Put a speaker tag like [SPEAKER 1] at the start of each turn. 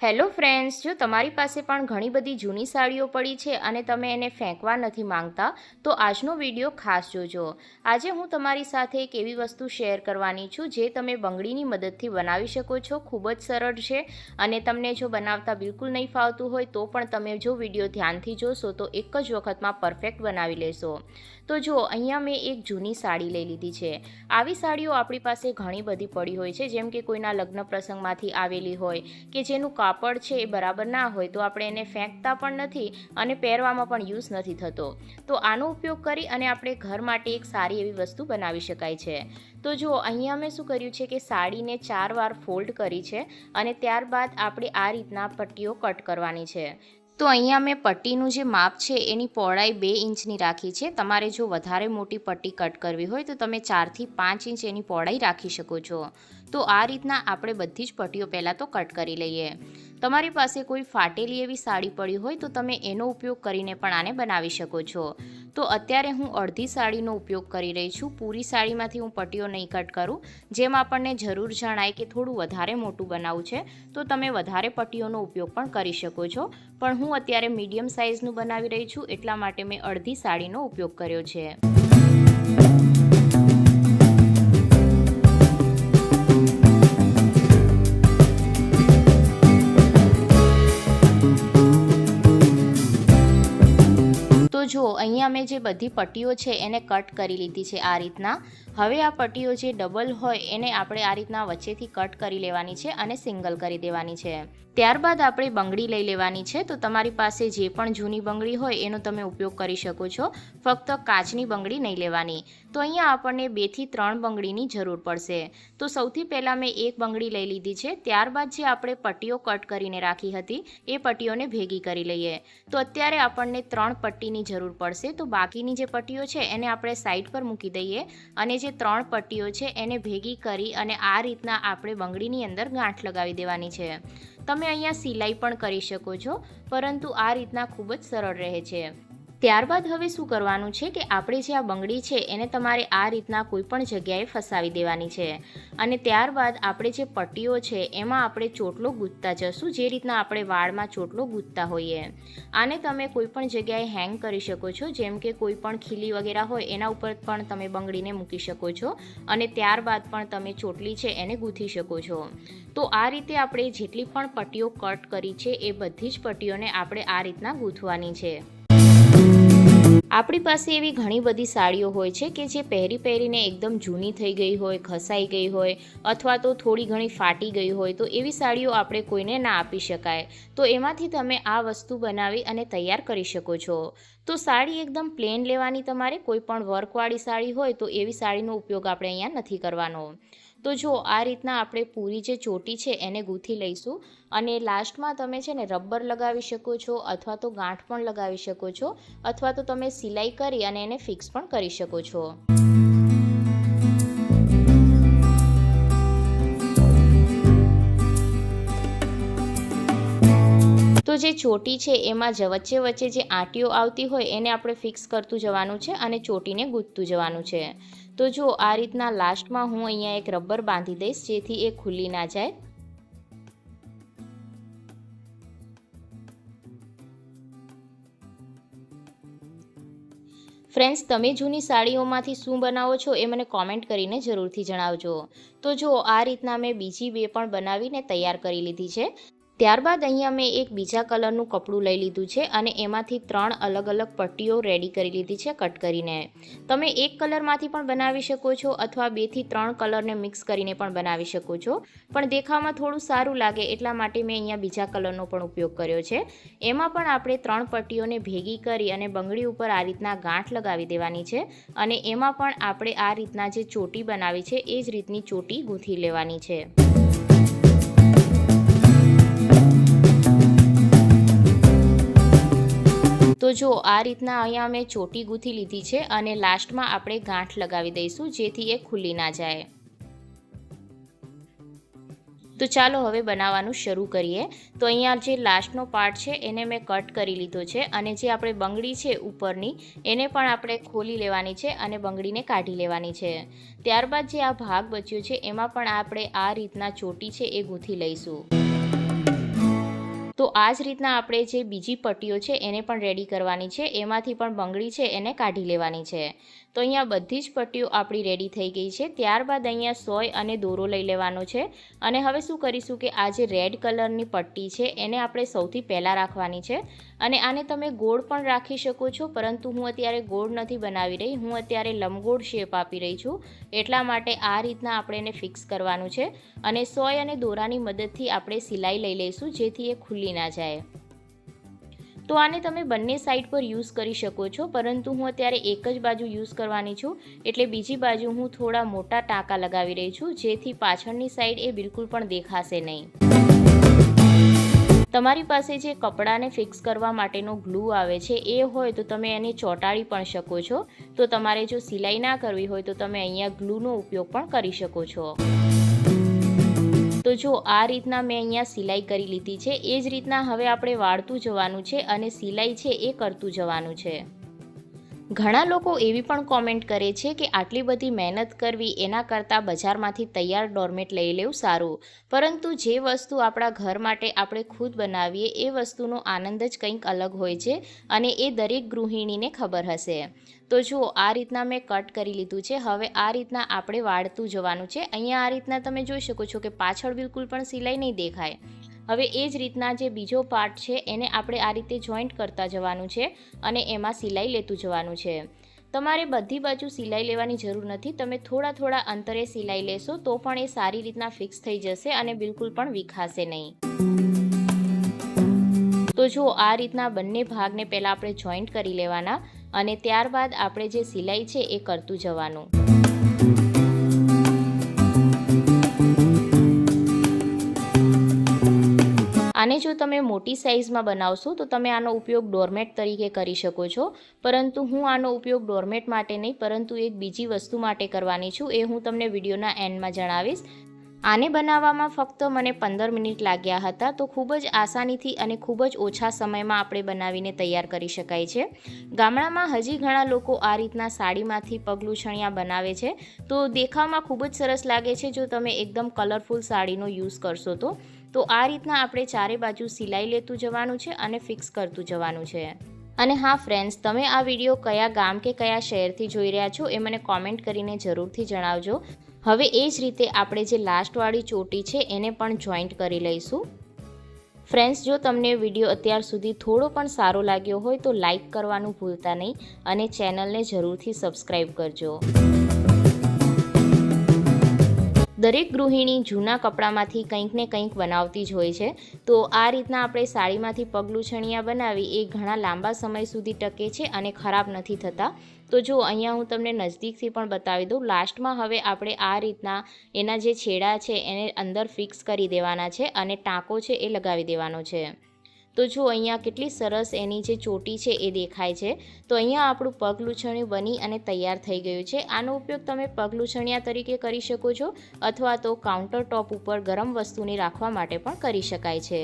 [SPEAKER 1] Hello friends, જો તમારી પાસે પણ ઘણી બધી જૂની સાડીઓ પડી છે અને તમે એને ફેંકવા નથી માંગતા તો આજનો વિડીયો ખાસ જોજો। આજે હું તમારી સાથે એક એવી વસ્તુ શેર કરવાની છું જે તમે બંગડીની મદદથી બનાવી શકો છો। ખૂબ જ સરળ છે અને તમને જો બનાવતા બિલકુલ નહીં ફાવતું હોય તો પણ તમે જો વિડીયો ધ્યાનથી જોશો તો એક જ વખતમાં પરફેક્ટ બનાવી લેશો। તો જો અહીંયા મેં એક જૂની સાડી લઈ લીધી છે। આવી સાડીઓ આપણી પાસે ઘણી બધી પડી હોય છે, જેમ કે કોઈના લગ્ન પ્રસંગમાંથી આવેલી હોય કે જેનું કાપડ છે એ બરાબર ના હોય તો આપણે એને ફેંકતા પણ નથી અને પહેરવામાં પણ યુઝ નથી થતો। તો આનો ઉપયોગ કરી અને આપણે ઘર માટે એક સારી એવી વસ્તુ બનાવી શકાય છે। તો જો અહીંયા મેં શું કર્યું છે કે સાડીને 4 વાર ફોલ્ડ કરી છે અને ત્યારબાદ આપણે આ રીતના પટ્ટીઓ કટ કરવાની છે। તો અહીંયા મેં પટ્ટીનું જે માપ છે એની પહોળાઈ 2 ઇંચની રાખી છે। તમારે જો વધારે મોટી પટ્ટી કટ કરવી હોય તો તમે 4 થી 5 ઇંચ એની પહોળાઈ રાખી શકો છો। તો આ રીતના આપણે બધી જ પટ્ટીઓ પહેલાં તો કટ કરી લઈએ। તમારી પાસે કોઈ ફાટેલી એવી સાડી પડી હોય તો તમે એનો ઉપયોગ કરીને પણ આને બનાવી શકો છો। તો અત્યારે હું અડધી સાડીનો ઉપયોગ કરી રહી છું, પૂરી સાડીમાંથી હું પટ્ટીઓ નહીં કટ કરું। જેમ આપણને જરૂર જણાય કે થોડું વધારે મોટું બનાવવું છે તો તમે વધારે પટ્ટીઓનો ઉપયોગ પણ કરી શકો છો, પણ હું અત્યારે મીડિયમ સાઇઝનું બનાવી રહી છું એટલા માટે મેં અડધી સાડીનો ઉપયોગ કર્યો છે। તો જો અહીંયા મેં જે બધી પટ્ટીઓ છે એને કટ કરી લીધી છે આ રીતના। હવે આ પટ્ટીઓ જે ડબલ હોય એને આપણે આ રીતના વચ્ચેથી કટ કરી લેવાની છે અને સિંગલ કરી દેવાની છે। ત્યારબાદ આપણે બંગડી લઈ લેવાની છે। તો તમારી પાસે જે પણ જૂની બંગડી હોય એનો તમે ઉપયોગ કરી શકો છો, ફક્ત કાચની બંગડી નહીં લેવાની। તો અહીંયા આપણને 2 થી 3 બંગડીની જરૂર પડશે। તો સૌથી પહેલાં મેં એક બંગડી લઈ લીધી છે, ત્યારબાદ જે આપણે પટ્ટીઓ કટ કરીને રાખી હતી એ પટ્ટીઓને ભેગી કરી લઈએ। તો અત્યારે આપણને 3 પટ્ટીની જરૂર પડશે, તો બાકીની જે પટ્ટીઓ છે એને આપણે સાઈડ પર મૂકી દઈએ અને જે 3 પટ્ટીઓ છે એને ભેગી કરી અને આ રીતના આપણે બંગડીની અંદર ગાંઠ લગાવી દેવાની છે। તમે અહીંયા સિલાઈ પણ કરી શકો છો, પરંતુ આ રીતના ખૂબ જ સરળ રહે છે। ત્યારબાદ હવે શું કરવાનું છે કે આપણે જે આ બંગડી છે એને તમારે આ રીતના કોઈ પણ જગ્યાએ ફસાવી દેવાની છે અને ત્યારબાદ આપણે જે પટ્ટીઓ છે એમાં આપણે ચોટલો ગૂંથતા જશું, જે રીતના આપણે વાળમાં ચોટલો ગૂંથતા હોઈએ। આને તમે કોઈ પણ જગ્યાએ હેંગ કરી શકો છો, જેમ કે કોઈ પણ ખીલી વગેરે હોય એના ઉપર પણ તમે બંગડીને મૂકી શકો છો અને ત્યારબાદ પણ તમે ચોટલી છે એને ગૂંથી શકો છો। તો આ રીતે આપણે જેટલી પણ પટ્ટીઓ કટ કરી છે એ બધી જ પટ્ટીઓને આપણે આ રીતના ગૂંથવાની છે। આપણી પાસે એવી ઘણી બધી સાડીઓ હોય છે કે જે પહેરીને એકદમ જૂની થઈ ગઈ હોય, ઘસાઈ ગઈ હોય અથવા તો થોડી ઘણી ફાટી ગઈ હોય, તો એવી સાડીઓ આપણે કોઈને ના આપી શકાય। તો એમાંથી તમે આ વસ્તુ બનાવી અને તૈયાર કરી શકો છો। તો સાડી એકદમ પ્લેન લેવાની, તમારે કોઈ પણ વર્કવાળી સાડી હોય તો એવી સાડીનો ઉપયોગ આપણે અહીંયા નથી કરવાનો। તો જો આ રીતના આપણે પૂરી જે ચોટી છે એને ગૂંથી લઈશું અને લાસ્ટમાં તમે છે ને રબર લગાવી શકો છો અથવા તો ગાંઠ પણ લગાવી શકો છો અથવા તો તમે સિલાઈ કરી અને એને ફિક્સ પણ કરી શકો છો। તો જે ચોટી છે એમાં વચ્ચે વચ્ચે જે આંટીઓ આવતી હોય એને આપણે ફિક્સ કરતું જવાનું છે અને ચોટીને ગૂંથતું જવાનું છે। તો જો આ રીતના લાસ્ટમાં હું અહીંયા એક રબર બાંધી દઈશ જેથી એ ખુલ્લી ના જાય। ફ્રેન્ડ્સ, તમે જૂની સાડીઓમાંથી શું બનાવો છો એ મને કોમેન્ટ કરીને જરૂરથી જણાવજો। તો જો આ રીતના મેં બીજી 2 પણ બનાવીને તૈયાર કરી લીધી છે। ત્યારબાદ અહીંયા મેં એક બીજા કલરનું કપડું લઈ લીધું છે અને એમાંથી 3 અલગ અલગ પટ્ટીઓ રેડી કરી લીધી છે કટ કરીને। તમે એક કલરમાંથી પણ બનાવી શકો છો અથવા 2 થી 3 કલરને મિક્સ કરીને પણ બનાવી શકો છો, પણ દેખાવમાં થોડું સારું લાગે એટલા માટે મેં અહીંયા બીજા કલરનો પણ ઉપયોગ કર્યો છે। એમાં પણ આપણે 3 પટ્ટીઓને ભેગી કરી અને બંગડી ઉપર આ રીતના ગાંઠ લગાવી દેવાની છે અને એમાં પણ આપણે આ રીતના જે ચોટી બનાવી છે એ જ રીતની ચોટી ગૂંથી લેવાની છે। તો જો આ રીતના અહીંયા મેં ચોટી ગૂંથી લીધી છે અને લાસ્ટમાં આપણે ગાંઠ લગાવી દઈશું જેથી એ ખુલ્લી ના જાય। તો ચાલો હવે બનાવવાનું શરૂ કરીએ। તો અહીંયા જે લાસ્ટનો પાર્ટ છે એને મેં કટ કરી લીધો છે અને જે આપણે બંગડી છે ઉપરની એને પણ આપણે ખોલી લેવાની છે અને બંગડીને કાઢી લેવાની છે। ત્યારબાદ જે આ ભાગ બચ્યો છે એમાં પણ આપણે આ રીતના ચોટી છે એ ગૂંથી લઈશું। તો આ જ રીતના આપણે જે બીજી પટ્ટીઓ છે એને પણ રેડી કરવાની છે. એમાંથી પણ બંગડી છે એને કાઢી લેવાની છે. તો અહીંયા બધી જ પટ્ટીઓ આપણી રેડી થઈ ગઈ છે. ત્યારબાદ અહીંયા સોય અને દોરો લઈ લેવાનો છે અને હવે શું કરીશું કે આ જે રેડ કલરની પટ્ટી છે એને આપણે સૌથી પહેલાં રાખવાની છે અને આને તમે ગોળ પણ રાખી શકો છો, પરંતુ હું અત્યારે ગોળ નથી બનાવી રહી, હું અત્યારે લંબગોળ શેપ આપી રહી છું. એટલા માટે આ રીતના આપણે એને ફિક્સ કરવાનું છે અને સોય અને દોરાની મદદથી આપણે સિલાઈ લઈ લઈશું જેથી એ ખુલ્લી ના જાય. તો આને તમે બંને સાઈડ પર યુઝ કરી શકો છો, પરંતુ હું અત્યારે એક જ બાજુ યુઝ કરવાની છું એટલે બીજી બાજુ હું થોડા મોટા ટાંકા લગાવી રહી છું જેથી પાછળની સાઈડ એ બિલકુલ પણ દેખાશે નહીં. તમારી પાસે જે કપડાને ફિક્સ કરવા માટેનો ગ્લુ આવે છે એ હોય તો તમે એને ચોંટાડી પણ શકો છો. તો તમારે જો સિલાઈ ના કરવી હોય તો તમે અહીંયા ગ્લુનો ઉપયોગ પણ કરી શકો છો. તો જો આ રીતના મેં અહીંયા સિલાઈ કરી લીધી છે. એ જ રીતના હવે આપણે વાળતું જવાનું છે અને સિલાઈ છે એ કરતું જવાનું છે. ઘણા લોકો એવી પણ કોમેન્ટ કરે છે કે આટલી બધી મહેનત કરવી એના કરતાં બજારમાંથી તૈયાર ડોરમેટ લઈ લેવું સારું, પરંતુ જે વસ્તુ આપણા ઘર માટે આપણે ખુદ બનાવીએ એ વસ્તુનો આનંદ જ કંઈક અલગ હોય છે અને એ દરેક ગૃહિણીને ખબર હશે. તો જુઓ આ રીતના મેં કટ કરી લીધું છે. હવે આ રીતના આપણે વાળતું જવાનું છે. અહીંયા આ રીતના તમે જોઈ શકો છો કે પાછળ બિલકુલ પણ સિલાઈ નહીં દેખાય. હવે એ જ રીતના જે બીજો પાર્ટ છે એને આપણે આ રીતે જોઈન્ટ કરતા જવાનું છે અને એમાં સિલાઈ લેતું જવાનું છે. તમારે બધી બાજુ સિલાઈ લેવાની જરૂર નથી, તમે થોડા થોડા અંતરે સિલાઈ લેશો તો પણ એ સારી રીતના ફિક્સ થઈ જશે અને બિલકુલ પણ વિખાશે નહીં. તો જો આ રીતના બંને ભાગને પહેલાં આપણે જોઈન્ટ કરી લેવાના અને ત્યારબાદ આપણે જે સિલાઈ છે એ કરતું જવાનું. આને જો તમે મોટી સાઇઝમાં બનાવશો તો તમે આનો ઉપયોગ ડોરમેટ તરીકે કરી શકો છો, પરંતુ હું આનો ઉપયોગ ડોરમેટ માટે નહીં પરંતુ એક બીજી વસ્તુ માટે કરવાની છું. એ હું તમને વિડીયોના એન્ડમાં જણાવીશ. આને બનાવવામાં ફક્ત મને 15 મિનિટ લાગ્યા હતા. તો ખૂબ જ આસાનીથી અને ખૂબ જ ઓછા સમયમાં આપણે બનાવીને તૈયાર કરી શકાય છે. ગામડામાં હજી ઘણા લોકો આ રીતના સાડીમાંથી પગલૂછણિયા બનાવે છે, તો દેખાવમાં ખૂબ જ સરસ લાગે છે જો તમે એકદમ કલરફુલ સાડીનો યુઝ કરશો તો આ રીતના આપણે ચારે બાજુ સિલાઈ લેતું જવાનું છે અને ફિક્સ કરતું જવાનું છે. અને હા ફ્રેન્ડ્સ, તમે આ વિડીયો કયા ગામ કે કયા શહેરથી જોઈ રહ્યા છો એ મને કોમેન્ટ કરીને જરૂરથી જણાવજો. હવે એ જ રીતે આપણે જે લાસ્ટવાળી ચોટી છે એને પણ જોઈન્ટ કરી લઈશું. ફ્રેન્ડ્સ, જો તમને વિડીયો અત્યાર સુધી થોડો પણ સારો લાગ્યો હોય તો લાઈક કરવાનું ભૂલતા નહીં અને ચેનલને જરૂરથી સબસ્ક્રાઈબ કરજો. દરેક ગૃહિણી જૂના કપડામાંથી કંઈક ને કંઈક બનાવતી જ હોય છે. તો આ રીતના આપણે સાડીમાંથી પગલૂછણિયા બનાવી એ ઘણા લાંબા સમય સુધી ટકે છે અને ખરાબ નથી થતા. તો જો અહીંયા હું તમને નજદીકથી પણ બતાવી દઉં. લાસ્ટમાં હવે આપણે આ રીતના એના જે છેડા છે એને અંદર ફિક્સ કરી દેવાના છે અને ટાંકો છે એ લગાવી દેવાનો છે. તો જો અહીંયા કેટલી સરસ એની જે ચોટી છે એ દેખાય છે. તો અહીંયા આપણું પગલૂછણિયું બની અને તૈયાર થઈ ગયું છે. આનો ઉપયોગ તમે પગલૂછણિયા તરીકે કરી શકો છો અથવા તો કાઉન્ટર ટોપ ઉપર ગરમ વસ્તુને રાખવા માટે પણ કરી શકાય છે.